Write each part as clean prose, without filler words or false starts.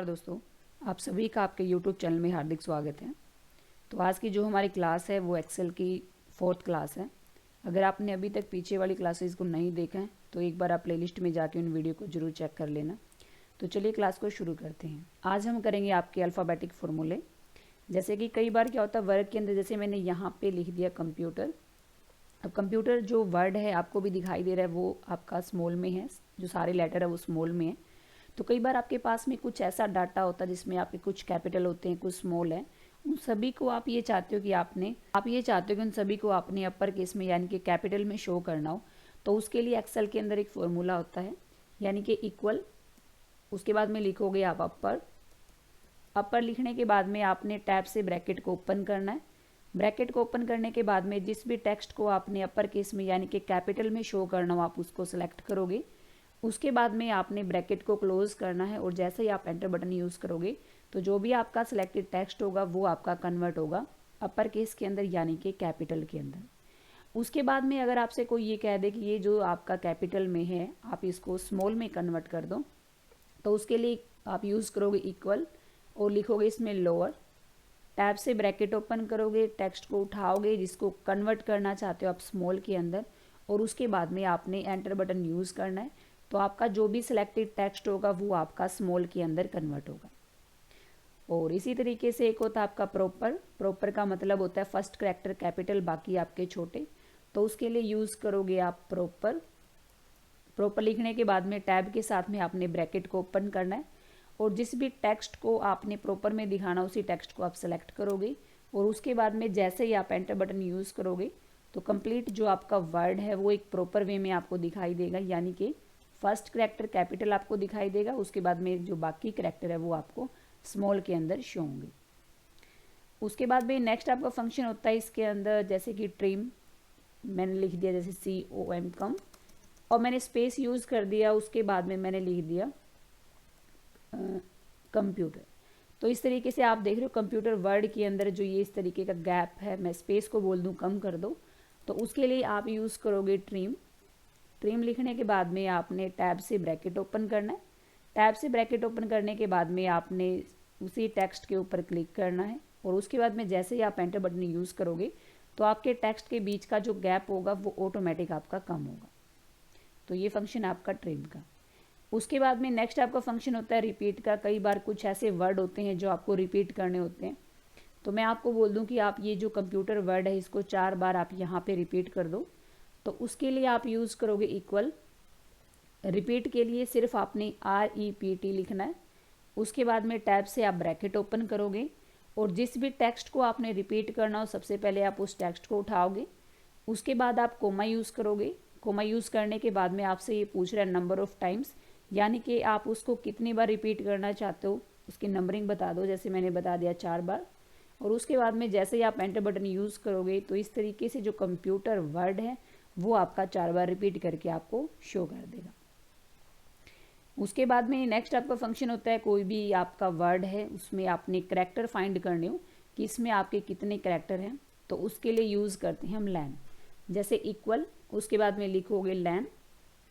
नमस्कार दोस्तों, आप सभी का आपके YouTube चैनल में हार्दिक स्वागत है। तो आज की जो हमारी क्लास है वो एक्सेल की 4th क्लास है। अगर आपने अभी तक पीछे वाली क्लासेस को नहीं देखा है तो एक बार आप प्लेलिस्ट में जाके उन वीडियो को जरूर चेक कर लेना। तो चलिए क्लास को शुरू करते हैं। आज हम करेंगे आपके अल्फ़ाबेटिक फॉर्मूले। जैसे कि कई बार क्या होता है वर्ड के अंदर, जैसे मैंने यहाँ पर लिख दिया कंप्यूटर। अब कंप्यूटर जो वर्ड है आपको भी दिखाई दे रहा है वो आपका स्मॉल में है, जो सारे लेटर है वो स्मॉल में है। तो कई बार आपके पास में कुछ ऐसा डाटा होता है जिसमें आपके कुछ कैपिटल होते हैं, कुछ स्मॉल है। उन सभी को आप ये चाहते हो कि उन सभी को आपने अपर केस में यानी कि कैपिटल में शो करना हो। तो उसके लिए एक्सेल के अंदर एक फॉर्मूला होता है यानी कि इक्वल, उसके बाद में लिखोगे आप अपर लिखने के बाद में आपने टैब से ब्रैकेट को ओपन करना है। ब्रैकेट को ओपन करने के बाद में जिस भी टेक्स्ट को आपने अपर केस में यानी कि कैपिटल में शो करना हो आप उसको सिलेक्ट करोगे। उसके बाद में आपने ब्रैकेट को क्लोज करना है और जैसे ही आप एंटर बटन यूज़ करोगे तो जो भी आपका सिलेक्टेड टेक्स्ट होगा वो आपका कन्वर्ट होगा अपर केस के अंदर यानी कि कैपिटल के अंदर। उसके बाद में अगर आपसे कोई ये कह दे कि ये जो आपका कैपिटल में है आप इसको स्मॉल में कन्वर्ट कर दो, तो उसके लिए आप यूज़ करोगे इक्वल और लिखोगे इसमें लोअर। टैब से ब्रैकेट ओपन करोगे, टेक्स्ट को उठाओगे जिसको कन्वर्ट करना चाहते हो आप स्मॉल के अंदर, और उसके बाद में आपने एंटर बटन यूज़ करना है। तो आपका जो भी सिलेक्टेड टेक्स्ट होगा वो आपका स्मॉल के अंदर कन्वर्ट होगा। और इसी तरीके से एक होता है आपका प्रॉपर का मतलब होता है फर्स्ट कैरेक्टर कैपिटल, बाकी आपके छोटे। तो उसके लिए यूज़ करोगे आप प्रॉपर लिखने के बाद में टैब के साथ में आपने ब्रैकेट को ओपन करना है और जिस भी टेक्स्ट को आपने प्रॉपर में दिखाना उसी टेक्स्ट को आप सेलेक्ट करोगे और उसके बाद में जैसे ही आप एंटर बटन यूज़ करोगे तो कंप्लीट जो आपका वर्ड है वो एक प्रॉपर वे में आपको दिखाई देगा, यानी कि फर्स्ट कैरेक्टर कैपिटल आपको दिखाई देगा, उसके बाद में जो बाकी कैरेक्टर है वो आपको स्मॉल के अंदर शो होंगे। उसके बाद में नेक्स्ट आपका फंक्शन होता है इसके अंदर, जैसे कि ट्रिम मैंने लिख दिया जैसे COM कम और मैंने स्पेस यूज़ कर दिया, उसके बाद में मैंने लिख दिया कंप्यूटर। तो इस तरीके से आप देख रहे हो कंप्यूटर वर्ड के अंदर जो ये इस तरीके का गैप है, मैं स्पेस को बोल दूँ कम कर दो, तो उसके लिए आप यूज़ करोगे ट्रिम लिखने के बाद में आपने टैब से ब्रैकेट ओपन करना है। टैब से ब्रैकेट ओपन करने के बाद में आपने उसी टेक्स्ट के ऊपर क्लिक करना है और उसके बाद में जैसे ही आप एंटर बटन यूज़ करोगे तो आपके टेक्स्ट के बीच का जो गैप होगा वो ऑटोमेटिक आपका कम होगा। तो ये फंक्शन आपका ट्रिम का। उसके बाद में नेक्स्ट आपका फंक्शन होता है रिपीट का। कई बार कुछ ऐसे वर्ड होते हैं जो आपको रिपीट करने होते हैं, तो मैं आपको बोल दूं कि आप ये जो कंप्यूटर वर्ड है इसको 4 बार आप यहाँ पे रिपीट कर दो। तो उसके लिए आप यूज़ करोगे इक्वल। रिपीट के लिए सिर्फ आपने REPT लिखना है। उसके बाद में टैब से आप ब्रैकेट ओपन करोगे और जिस भी टेक्स्ट को आपने रिपीट करना हो सबसे पहले आप उस टेक्स्ट को उठाओगे। उसके बाद आप कोमा यूज़ करोगे। कोमा यूज़ करने के बाद में आपसे ये पूछ रहा है नंबर ऑफ टाइम्स, यानी कि आप उसको कितनी बार रिपीट करना चाहते हो, उसकी नंबरिंग बता दो। जैसे मैंने बता दिया 4 बार। और उसके बाद में जैसे ही आप एंटर बटन यूज़ करोगे तो इस तरीके से जो कंप्यूटर वर्ड है वो आपका 4 बार रिपीट करके आपको शो कर देगा। उसके बाद में नेक्स्ट आपका फंक्शन होता है, कोई भी आपका वर्ड है उसमें आपने करैक्टर फाइंड करने हो कि इसमें आपके कितने करैक्टर हैं, तो उसके लिए यूज़ करते हैं हम लैन। जैसे इक्वल, उसके बाद में लिखोगे लैन।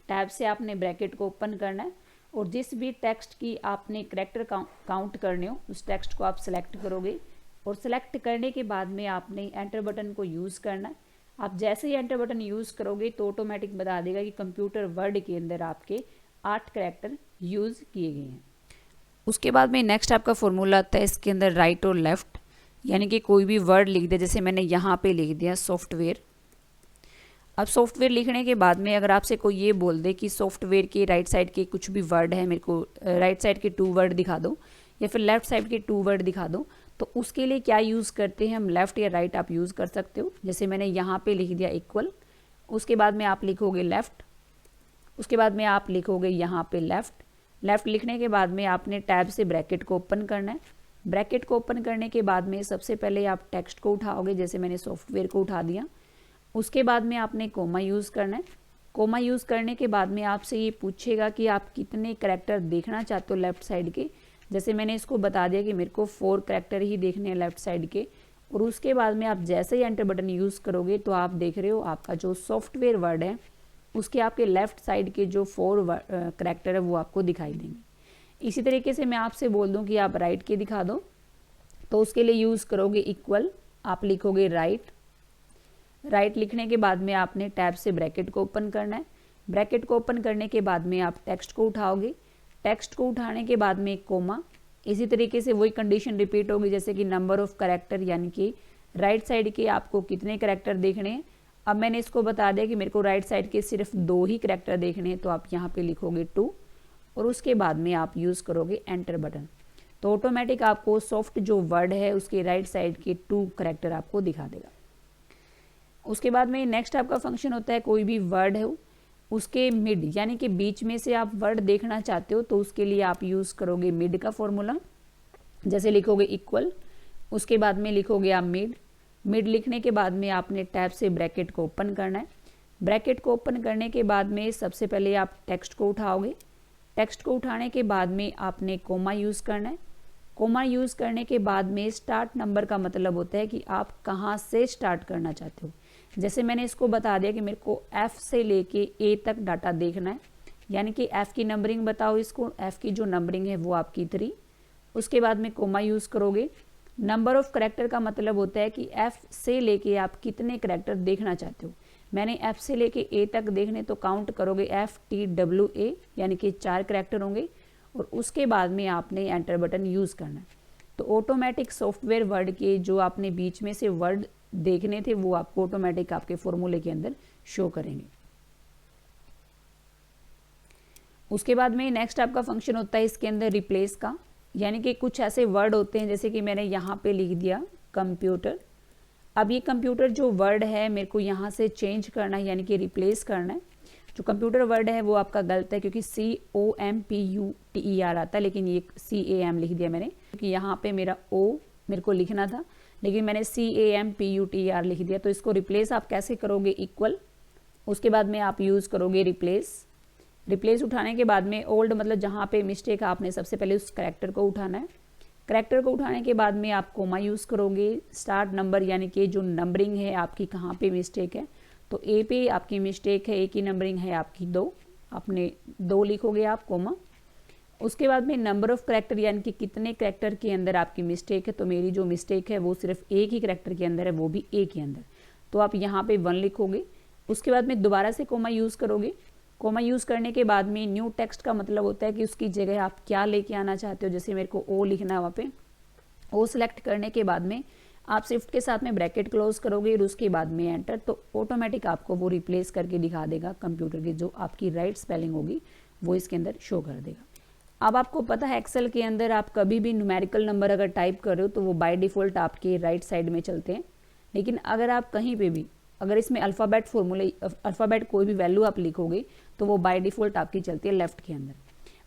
टैब से आपने ब्रैकेट को ओपन करना है और जिस भी टेक्स्ट की आपने करैक्टर काउंट करने हो उस टेक्स्ट को आप सेलेक्ट करोगे और सेलेक्ट करने के बाद में आपने एंटर बटन को यूज़ करना है। आप जैसे ही एंटर बटन यूज़ करोगे तो ऑटोमेटिक बता देगा कि कंप्यूटर वर्ड के अंदर आपके 8 करैक्टर यूज़ किए गए हैं। उसके बाद में नेक्स्ट आपका फॉर्मूला आता है इसके अंदर राइट और लेफ़्ट, यानी कि कोई भी वर्ड लिख दिया, जैसे मैंने यहाँ पे लिख दिया सॉफ्टवेयर। अब सॉफ्टवेयर लिखने के बाद में अगर आपसे कोई ये बोल दे कि सॉफ्टवेयर के राइट साइड के कुछ भी वर्ड है, मेरे को राइट साइड के 2 वर्ड दिखा दो या फिर लेफ्ट साइड के 2 वर्ड दिखा दो, तो उसके लिए क्या यूज़ करते हैं हम, लेफ़्ट या राइट आप यूज़ कर सकते हो। जैसे मैंने यहाँ पे लिख दिया इक्वल, उसके बाद में आप लिखोगे लेफ़्ट, उसके बाद में आप लिखोगे यहाँ पे लेफ़्ट लिखने के बाद में आपने टैब से ब्रैकेट को ओपन करना है। ब्रैकेट को ओपन करने के बाद में सबसे पहले आप टेक्स्ट को उठाओगे, जैसे मैंने सॉफ्टवेयर को उठा दिया। उसके बाद में आपने कोमा यूज़ करना है। कोमा यूज़ करने के बाद में आपसे ये पूछेगा कि आप कितने करैक्टर देखना चाहते हो लेफ़्ट साइड के। जैसे मैंने इसको बता दिया कि मेरे को 4 करैक्टर ही देखने हैं लेफ़्ट साइड के। और उसके बाद में आप जैसे ही एंटर बटन यूज़ करोगे तो आप देख रहे हो आपका जो सॉफ्टवेयर वर्ड है उसके आपके लेफ़्ट साइड के जो 4 करैक्टर है वो आपको दिखाई देंगे। इसी तरीके से मैं आपसे बोल दूं कि आप राइट के दिखा दो, तो उसके लिए यूज़ करोगे इक्वल, आप लिखोगे राइट। राइट लिखने के बाद में आपने टैब से ब्रैकेट को ओपन करना है। ब्रैकेट को ओपन करने के बाद में आप टेक्स्ट को उठाओगे। टेक्स्ट को उठाने के बाद में एक कोमा। इसी तरीके से वही कंडीशन रिपीट होगी जैसे कि नंबर ऑफ कैरेक्टर, यानी कि राइट साइड के आपको कितने कैरेक्टर देखने हैं। अब मैंने इसको बता दिया कि मेरे को राइट साइड के सिर्फ 2 ही कैरेक्टर देखने हैं, तो आप यहाँ पे लिखोगे 2 और उसके बाद में आप यूज़ करोगे एंटर बटन। तो ऑटोमेटिक आपको सॉफ्ट जो वर्ड है उसके राइट साइड के 2 कैरेक्टर आपको दिखा देगा। उसके बाद में नेक्स्ट आपका फंक्शन होता है, कोई भी वर्ड है उसके मिड यानी कि बीच में से आप वर्ड देखना चाहते हो, तो उसके लिए आप यूज़ करोगे मिड का फॉर्मूला। जैसे लिखोगे इक्वल, उसके बाद में लिखोगे आप मिड। मिड लिखने के बाद में आपने टैब से ब्रैकेट को ओपन करना है। ब्रैकेट को ओपन करने के बाद में सबसे पहले आप टेक्स्ट को उठाओगे। टेक्स्ट को उठाने के बाद में आपने कोमा यूज़ करना है। कोमा यूज़ करने के बाद में स्टार्ट नंबर का मतलब होता है कि आप कहाँ से स्टार्ट करना चाहते हो। जैसे मैंने इसको बता दिया कि मेरे को F से लेके A तक डाटा देखना है, यानी कि F की नंबरिंग बताओ इसको। F की जो नंबरिंग है वो आपकी 3। उसके बाद में कोमा यूज़ करोगे। नंबर ऑफ करेक्टर का मतलब होता है कि F से लेके आप कितने करेक्टर देखना चाहते हो। मैंने F से लेके A तक देखने, तो काउंट करोगे FTWA, यानी कि 4 करेक्टर होंगे और उसके बाद में आपने एंटर बटन यूज़ करना है। तो ऑटोमेटिक सॉफ्टवेयर वर्ड के जो आपने बीच में से वर्ड देखने थे वो आपको ऑटोमेटिक आपके फॉर्मूले के अंदर शो करेंगे। उसके बाद में नेक्स्ट आपका फंक्शन होता है इसके अंदर रिप्लेस का, यानी कि कुछ ऐसे वर्ड होते हैं जैसे कि मैंने यहाँ पे लिख दिया कंप्यूटर। अब ये कंप्यूटर जो वर्ड है मेरे को यहाँ से चेंज करना है, यानी कि रिप्लेस करना है। जो कंप्यूटर वर्ड है वो आपका गलत है क्योंकि COMPUTER आता है, लेकिन ये CAM लिख दिया मैंने क्योंकि यहाँ पे मेरा O मेरे को लिखना था, लेकिन मैंने CAMPUTER लिख दिया। तो इसको रिप्लेस आप कैसे करोगे इक्वल, उसके बाद में आप यूज़ करोगे रिप्लेस। रिप्लेस उठाने के बाद में ओल्ड मतलब जहाँ पे मिस्टेक है आपने सबसे पहले उस कैरेक्टर को उठाना है। कैरेक्टर को उठाने के बाद में आप कोमा यूज़ करोगे। स्टार्ट नंबर यानी कि जो नंबरिंग है आपकी कहाँ पे मिस्टेक है, तो A पे आपकी मिस्टेक है, A की नंबरिंग है आपकी 2, आपने 2 लिखोगे आप कोमा। उसके बाद में नंबर ऑफ कैरेक्टर यानी कि कितने कैरेक्टर के अंदर आपकी मिस्टेक है, तो मेरी जो मिस्टेक है वो सिर्फ एक ही कैरेक्टर के अंदर है, वो भी A के अंदर, तो आप यहाँ पे 1 लिखोगे। उसके बाद में दोबारा से कोमा यूज़ करोगे। कोमा यूज़ करने के बाद में न्यू टेक्स्ट का मतलब होता है कि उसकी जगह आप क्या लेके आना चाहते हो। जैसे मेरे को O लिखना है, वहाँ पे O सिलेक्ट करने के बाद में आप शिफ्ट के साथ में ब्रैकेट क्लोज करोगे और उसके बाद में एंटर, तो ऑटोमेटिक आपको वो रिप्लेस करके दिखा देगा। कंप्यूटर की जो आपकी राइट स्पेलिंग होगी वो इसके अंदर शो कर देगा। अब आपको पता है एक्सेल के अंदर आप कभी भी न्यूमेरिकल नंबर अगर टाइप कर रहे हो तो वो बाय डिफ़ॉल्ट आपके राइट साइड में चलते हैं, लेकिन अगर आप कहीं पे भी अगर इसमें अल्फ़ाबेट फॉर्मूले अल्फ़ाबेट कोई भी वैल्यू आप लिखोगे तो वो बाय डिफ़ॉल्ट आपकी चलती है लेफ़्ट के अंदर।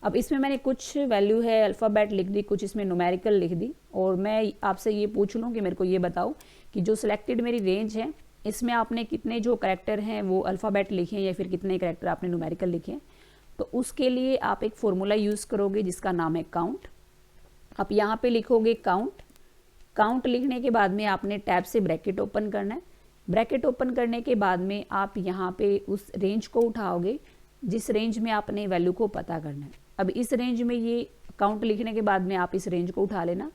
अब इसमें मैंने कुछ वैल्यू है अल्फ़ाबेट लिख दी, कुछ इसमें न्यूमेरिकल लिख दी, और मैं आपसे ये पूछ लूँ कि मेरे को ये बताओ कि जो सिलेक्टेड मेरी रेंज है इसमें आपने कितने जो कैरेक्टर हैं वो अल्फ़ाबेट लिखे हैं या फिर कितने कैरेक्टर आपने न्यूमेरिकल लिखे हैं। तो उसके लिए आप एक फॉर्मूला यूज़ करोगे जिसका नाम है काउंट। आप यहाँ पे लिखोगे काउंट। काउंट लिखने के बाद में आपने टैब से ब्रैकेट ओपन करना है। ब्रैकेट ओपन करने के बाद में आप यहाँ पे उस रेंज को उठाओगे जिस रेंज में आपने वैल्यू को पता करना है। अब इस रेंज में ये काउंट लिखने के बाद में आप इस रेंज को उठा लेना,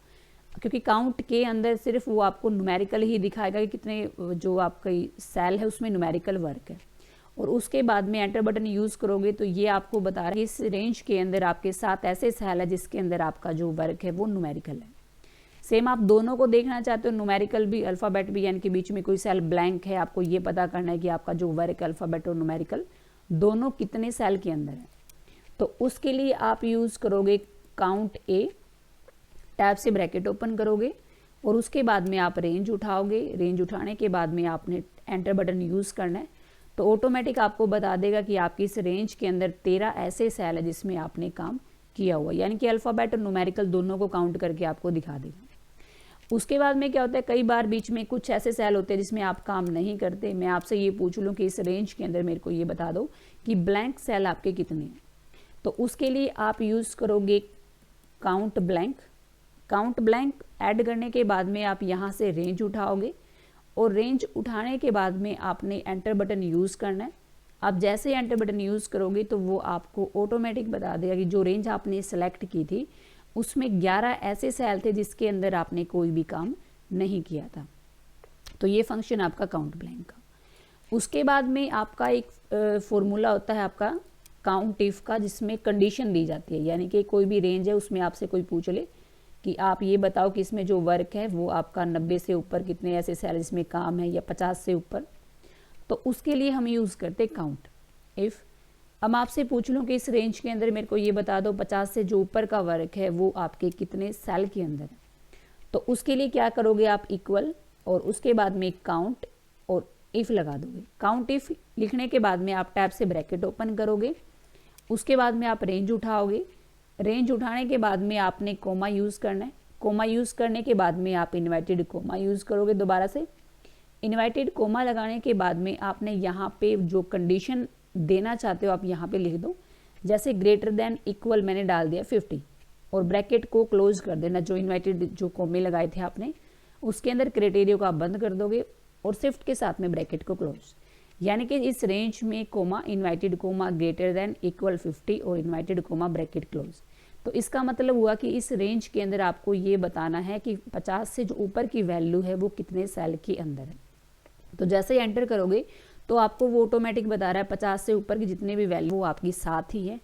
क्योंकि काउंट के अंदर सिर्फ वो आपको न्यूमेरिकल ही दिखाएगा कि कितने जो आपका सेल है उसमें न्यूमेरिकल वर्क है। और उसके बाद में एंटर बटन यूज़ करोगे तो ये आपको बता रहा है कि इस रेंज के अंदर आपके 7 ऐसे सेल है जिसके अंदर आपका जो वर्क है वो न्यूमेरिकल है। सेम आप दोनों को देखना चाहते हो, न्यूमेरिकल भी अल्फ़ाबेट भी, यानी कि बीच में कोई सेल ब्लैंक है, आपको ये पता करना है कि आपका जो वर्क है अल्फ़ाबेट और न्यूमेरिकल दोनों कितने सेल के अंदर है। तो उसके लिए आप यूज़ करोगे काउंट ए। टैब से ब्रैकेट ओपन करोगे और उसके बाद में आप रेंज उठाओगे। रेंज उठाने के बाद में आपने एंटर बटन यूज़ करना है, तो ऑटोमेटिक आपको बता देगा कि आपकी इस रेंज के अंदर 13 ऐसे सेल है जिसमें आपने काम किया हुआ, यानी कि अल्फ़ाबेट और न्यूमेरिकल दोनों को काउंट करके आपको दिखा देगा। उसके बाद में क्या होता है, कई बार बीच में कुछ ऐसे सेल होते हैं जिसमें आप काम नहीं करते। मैं आपसे ये पूछ लूँ कि इस रेंज के अंदर मेरे को ये बता दो कि ब्लैंक सेल आपके कितने हैं। तो उसके लिए आप यूज़ करोगे count blank. Count blank add करने के बाद में आप यहाँ से रेंज उठाओगे और रेंज उठाने के बाद में आपने एंटर बटन यूज़ करना है। आप जैसे ही एंटर बटन यूज़ करोगे तो वो आपको ऑटोमेटिक बता देगा कि जो रेंज आपने सेलेक्ट की थी उसमें 11 ऐसे सेल थे जिसके अंदर आपने कोई भी काम नहीं किया था। तो ये फंक्शन आपका काउंट ब्लैंक का। उसके बाद में आपका एक फॉर्मूला होता है आपका काउंट इफ का, जिसमें कंडीशन दी जाती है, यानी कि कोई भी रेंज है उसमें आपसे कोई पूछ ले कि आप ये बताओ कि इसमें जो वर्क है वो आपका 90 से ऊपर कितने ऐसे सेल इसमें काम है या 50 से ऊपर, तो उसके लिए हम यूज़ करते काउंट इफ़। अब आपसे पूछ लूँ कि इस रेंज के अंदर मेरे को ये बता दो 50 से जो ऊपर का वर्क है वो आपके कितने सेल के अंदर है, तो उसके लिए क्या करोगे आप इक्वल और उसके बाद में काउंट और इफ़ लगा दोगे। काउंट इफ़ लिखने के बाद में आप टैब से ब्रैकेट ओपन करोगे, उसके बाद में आप रेंज उठाओगे, रेंज उठाने के बाद में आपने कोमा यूज़ करना है, कोमा यूज़ करने के बाद में आप इन्वर्टेड कोमा यूज़ करोगे दोबारा से। इन्वर्टेड कोमा लगाने के बाद में आपने यहाँ पे जो कंडीशन देना चाहते हो आप यहाँ पे लिख दो, जैसे ग्रेटर देन इक्वल मैंने डाल दिया 50 और ब्रैकेट को क्लोज कर देना, जो इन्वर्टेड जो कोमे लगाए थे आपने उसके अंदर क्राइटेरिया को आप बंद कर दोगे और शिफ्ट के साथ में ब्रैकेट को क्लोज, यानी कि इस रेंज में coma inverted coma greater than equal 50 और इन्वर्टेड कोमा ब्रैकेट क्लोज। तो इसका मतलब हुआ कि इस रेंज के अंदर आपको ये बताना है कि 50 से जो ऊपर की वैल्यू है वो कितने सेल के अंदर है। तो जैसे ही एंटर करोगे तो आपको वो ऑटोमेटिक बता रहा है 50 से ऊपर की जितने भी वैल्यू वो आपकी साथ ही है।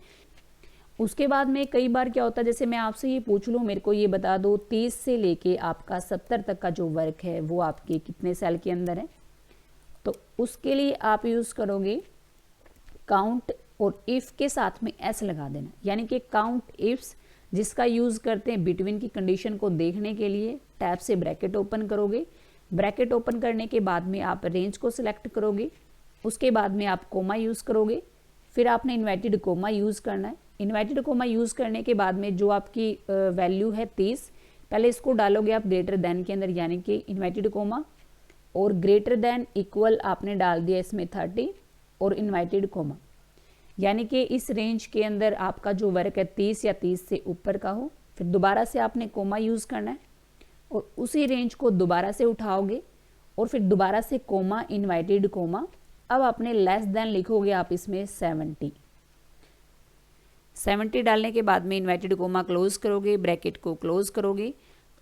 उसके बाद में कई बार क्या होता है, जैसे मैं आपसे ये पूछ लूँ मेरे को ये बता दो 30 से लेके आपका 70 तक का जो वर्क है वो आपके कितने सेल के अंदर है, तो उसके लिए आप यूज़ करोगे काउंट और इफ़ के साथ में एस लगा देना, यानी कि काउंट इफ्स जिसका यूज़ करते हैं बिटवीन की कंडीशन को देखने के लिए। टैब से ब्रैकेट ओपन करोगे, ब्रैकेट ओपन करने के बाद में आप रेंज को सिलेक्ट करोगे, उसके बाद में आप कोमा यूज़ करोगे, फिर आपने इन्वर्टेड कोमा यूज़ करना है। इन्वर्टेड कोमा यूज़ करने के बाद में जो आपकी वैल्यू है 30, पहले इसको डालोगे आप ग्रेटर देन के अंदर, यानी कि इन्वर्टेड कोमा और ग्रेटर देन इक्वल आपने डाल दिया इसमें 30 और इन्वर्टेड कोमा, यानी कि इस रेंज के अंदर आपका जो वर्क है 30 या 30 से ऊपर का हो। फिर दोबारा से आपने कोमा यूज़ करना है और उसी रेंज को दोबारा से उठाओगे और फिर दोबारा से कोमा इन्वर्टेड कोमा। अब आपने लेस देन लिखोगे आप इसमें 70 डालने के बाद में इन्वर्टेड कोमा क्लोज करोगे, ब्रैकेट को क्लोज करोगे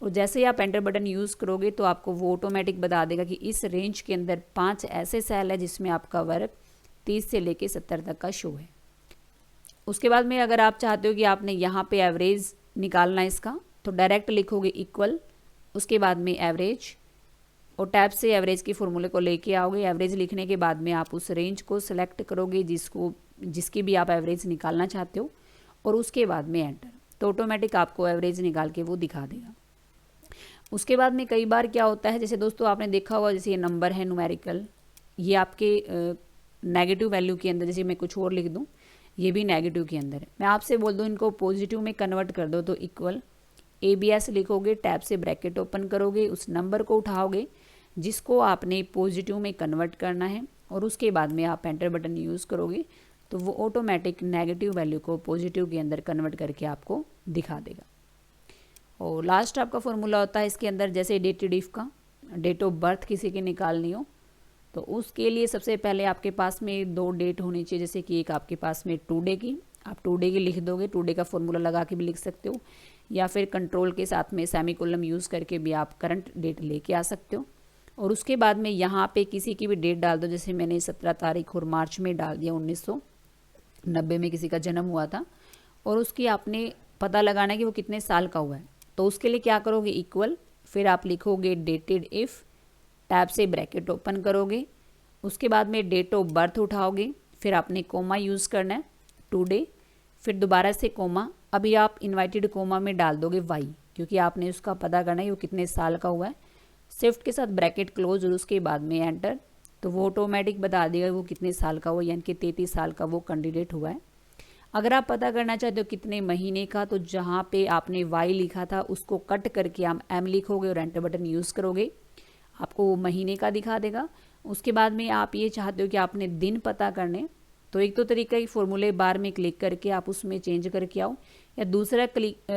और जैसे ही आप एंटर बटन यूज़ करोगे तो आपको वो ऑटोमेटिक बता देगा कि इस रेंज के अंदर 5 ऐसे सेल है जिसमें आपका वर्क 30 से लेके 70 तक का शो है। उसके बाद में अगर आप चाहते हो कि आपने यहाँ पे एवरेज निकालना है इसका, तो डायरेक्ट लिखोगे इक्वल, उसके बाद में एवरेज और टैब से एवरेज की फॉर्मूले को लेके आओगे। एवरेज लिखने के बाद में आप उस रेंज को सिलेक्ट करोगे जिसकी भी आप एवरेज निकालना चाहते हो और उसके बाद में एंटर, तो ऑटोमेटिक आपको एवरेज निकाल के वो दिखा देगा। उसके बाद में कई बार क्या होता है, जैसे दोस्तों आपने देखा होगा जैसे ये नंबर है न्यूमेरिकल, ये आपके नेगेटिव वैल्यू के अंदर, जैसे मैं कुछ और लिख दूँ ये भी नेगेटिव के अंदर है, मैं आपसे बोल दूँ इनको पॉजिटिव में कन्वर्ट कर दो, तो इक्वल ABS लिखोगे, टैब से ब्रैकेट ओपन करोगे, उस नंबर को उठाओगे जिसको आपने पॉजिटिव में कन्वर्ट करना है और उसके बाद में आप एंटर बटन यूज़ करोगे तो वो ऑटोमेटिक नेगेटिव वैल्यू को पॉजिटिव के अंदर कन्वर्ट करके आपको दिखा देगा। और लास्ट आपका फॉर्मूला होता है इसके अंदर, जैसे डेटेड इफ का, डेट ऑफ बर्थ किसी की निकालनी हो तो उसके लिए सबसे पहले आपके पास में 2 डेट होनी चाहिए, जैसे कि एक आपके पास में टुडे की, आप टुडे की लिख दोगे, टुडे का फॉर्मूला लगा के भी लिख सकते हो या फिर कंट्रोल के साथ में सेमीकोलन यूज़ करके भी आप करंट डेट लेके आ सकते हो। और उसके बाद में यहाँ पे किसी की भी डेट डाल दो, जैसे मैंने 17 तारीख और मार्च में डाल दिया, 1990 में किसी का जन्म हुआ था और उसकी आपने पता लगाना है कि वो कितने साल का हुआ है, तो उसके लिए क्या करोगे इक्वल, फिर आप लिखोगे डेटेड इफ़, टैब से ब्रैकेट ओपन करोगे, उसके बाद में डेट ऑफ बर्थ उठाओगे, फिर आपने कोमा यूज़ करना है टुडे, फिर दोबारा से कोमा, अभी आप इन्वर्टेड कोमा में डाल दोगे वाई क्योंकि आपने उसका पता करना है वो कितने साल का हुआ है, शिफ्ट के साथ ब्रैकेट क्लोज और उसके बाद में एंटर, तो वो ऑटोमेटिक बता देगा वो कितने साल का हुआ, यानी कि 33 साल का वो कैंडिडेट हुआ है। अगर आप पता करना चाहते हो कितने महीने का, तो जहाँ पे आपने वाई लिखा था उसको कट करके आप एम लिखोगे और एंटर बटन यूज़ करोगे, आपको वो महीने का दिखा देगा। उसके बाद में आप ये चाहते हो कि आपने दिन पता करने, तो एक तो तरीका ही फॉर्मूले बार में क्लिक करके आप उसमें चेंज करके आओ, या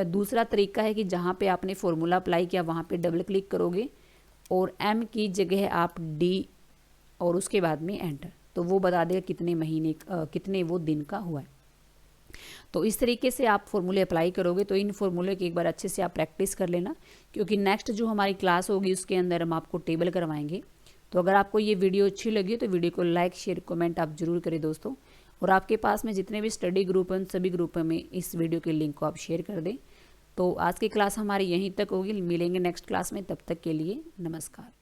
दूसरा तरीका है कि जहाँ पे आपने फॉर्मूला अप्लाई किया वहाँ पे डबल क्लिक करोगे और एम की जगह आप डी और उसके बाद में एंटर, तो वो बता देगा कितने महीने कितने वो दिन का हुआ है। तो इस तरीके से आप फॉर्मूले अप्लाई करोगे। तो इन फॉर्मूले की एक बार अच्छे से आप प्रैक्टिस कर लेना, क्योंकि नेक्स्ट जो हमारी क्लास होगी उसके अंदर हम आपको टेबल करवाएंगे। तो अगर आपको ये वीडियो अच्छी लगी तो वीडियो को लाइक शेयर कमेंट आप जरूर करें दोस्तों, और आपके पास में जितने भी स्टडी ग्रुप हैं सभी ग्रुपों में इस वीडियो के लिंक को आप शेयर कर दें। तो आज की क्लास हमारी यहीं तक होगी, मिलेंगे नेक्स्ट क्लास में, तब तक के लिए नमस्कार।